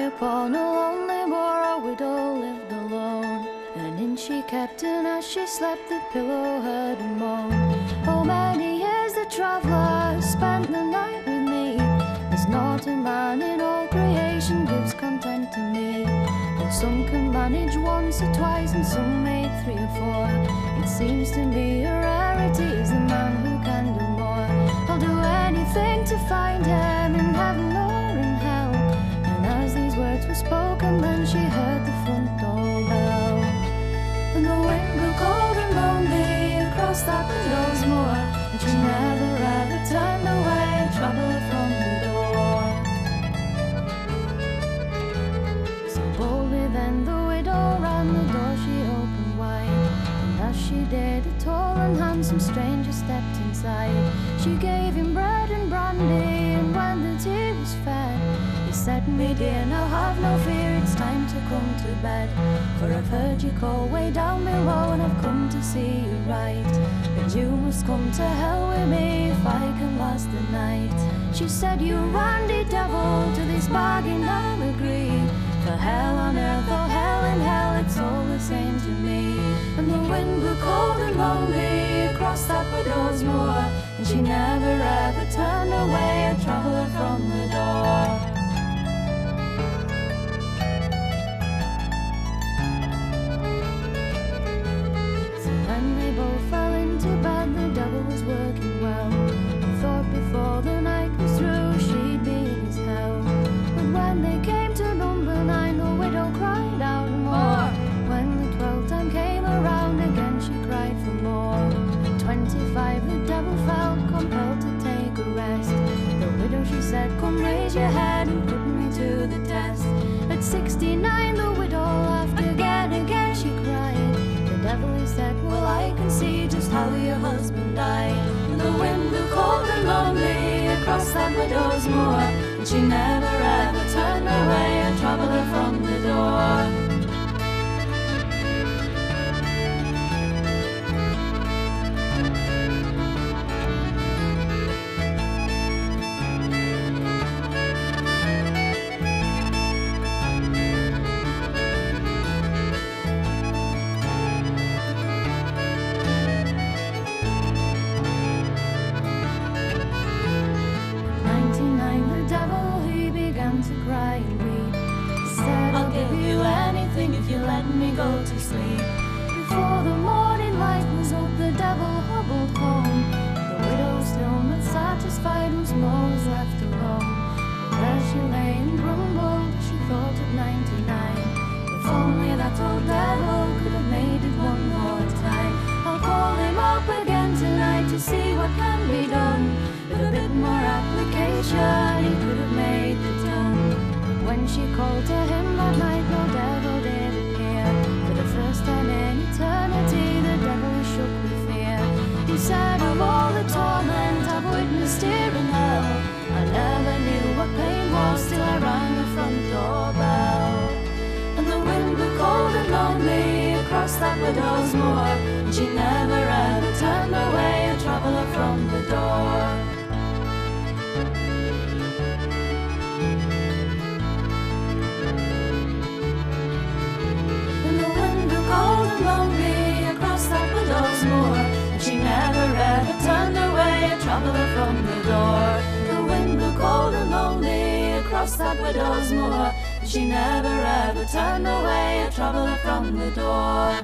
upon a lonely moor a widow lived alone. An inch she kept, and as she slept the pillow heard a moan. Oh, many years the traveller has spent the night with me. There's not a man in all creation gives content to me. And some can manage once or twice, and some made 3 or 4. It seems to me a rarity is the man who can do more. I'll do anything to find him in heaven or in hell. And as these words were spoken, then she heard the front door bell. And the wind blew cold and lonely across that widow's moor, and she never ever turned away a traveller from the door. So boldly then the widow ran, the door she opened wide. And as she did, a tall and handsome stranger stepped inside. She gave him bread and brandy, and when the tea was fed, he said, "Me dear, now have no fear, it's time to come to bed. For I've heard you call way down below, and I've come to see you right. But you must come to hell with me if I can last the night." She said, "You randy devil, to this bargain I'll agree. For hell on earth or hell in hell, it's all the same to me." And the wind blew cold and lonely across that widow's moor, and she never ever turned away a traveller from the door. Fell into bed, the devil was working well. He thought before the night was through she'd be in his hell. But when they came to number 9, the widow cried out more. When the 12th time came around again, she cried for more. At 25 the devil felt compelled to take a rest. The widow, she said, "Come raise your head and put me to the test." At 69 the widow laughed again she cried. The devil, he said, "Well, I can see just how your husband died." And the wind blew cold and lonely across that widow's moor, and she never ever turned away a traveller from the door. To cry and weep. He said, "I'll give you anything if you let me go to sleep." Before the morning light was up, the devil hobbled home. The widow, still not satisfied, once more was left alone. But there she lay and grumbled, she thought of 99. If only that old devil could have made it one more time. I'll call him up again tonight to see what can be done. With a bit more application, he could have made the done. When she called to him that night, no devil did appear. For the first time in eternity, the devil was shook with fear. He said, "Of all the torment I've witnessed here in hell, I never knew what pain was till I rang the front door bell." And the wind blew cold and lonely across that widow's moor, and she never ever turned away a traveller from the door. She never ever turned away a traveller from the door. The wind blew cold and lonely across that widow's moor, she never ever turned away a traveller from the door.